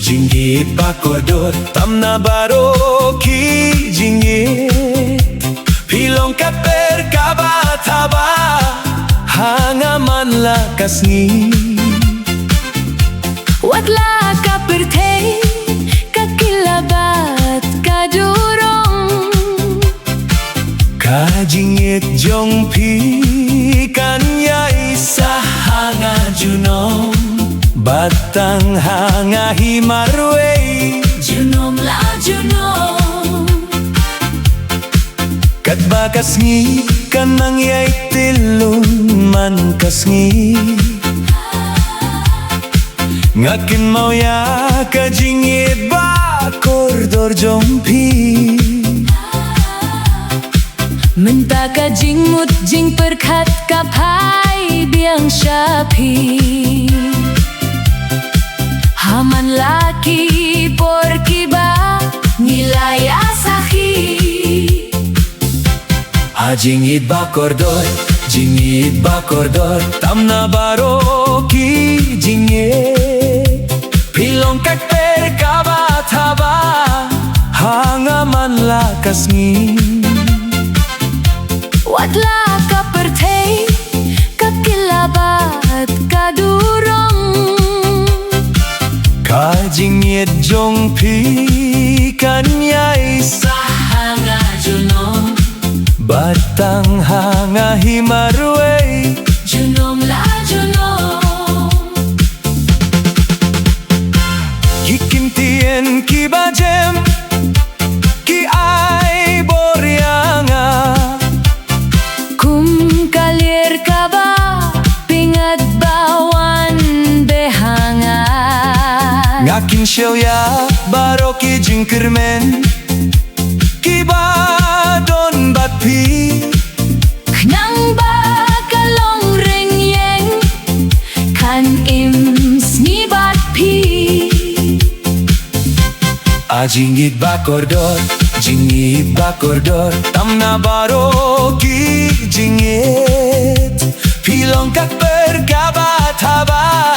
Jinggit bakordor Tamna baroki jinggit Pilong kaper kabataba Hangaman lakas ni Watla kapertay kakilabat kadurong Kajingit jong pi kanya isa hanga junong Batang hanga himarway Junom la junom Kat bakas ngi kanang yay tilun man kas ngi Ngakin mau ya kajingit ba koridor jompi Menta ka jingmut jing perkat kapai biang syapi Haman laki porki ba nilai asahi Jingit bakordor Tamna baroki jingit Pilong kakper kabataba Hangaman lakas ngi Watla kapertay kakilabat kadurong Kajingit jong pi kanya isa hanga junom Batang hanga himarway Junom la junom Kikimtien kibajem Ki ay boryanga Kum kalir ka ba pingat bawan behanga Ngakin siya baroki jingkermen Kiba don batpi Nang ba kalong ring yeng kan ims ni bat pi Jingit bakordor Tamna baroki jingit Pilong kakper kabataba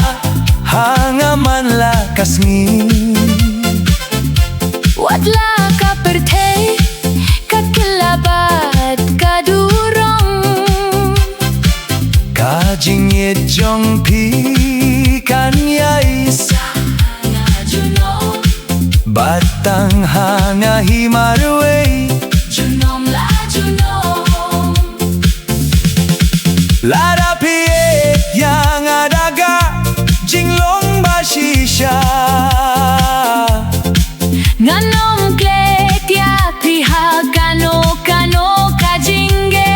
Hangaman lakas ngi Watla kapertay kakilabat kadurong Kajingit jong pi kanya isa hanga junom Batang hanga himarway Junom la junom Lara piye yang adaga Jinglong basisha Nganom klet ya piha kano kajingge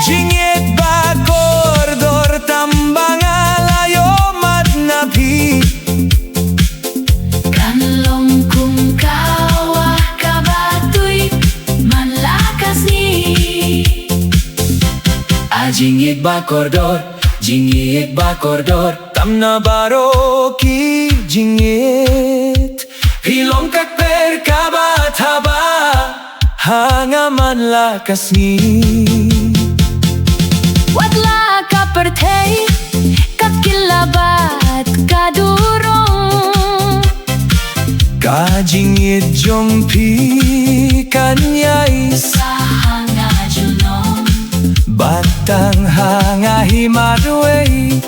Jingit bakordor tambang alayo matnapi Kanlong kung kawah kabatuy manlakas ni Jingit bakordor Tamna baroki jingit Pilong kakper kabataba Hangaman lakas ni Watla kapertay kakilabat kadurong Kajingit jong pi kanya isa hanga junom Batang hanga himarway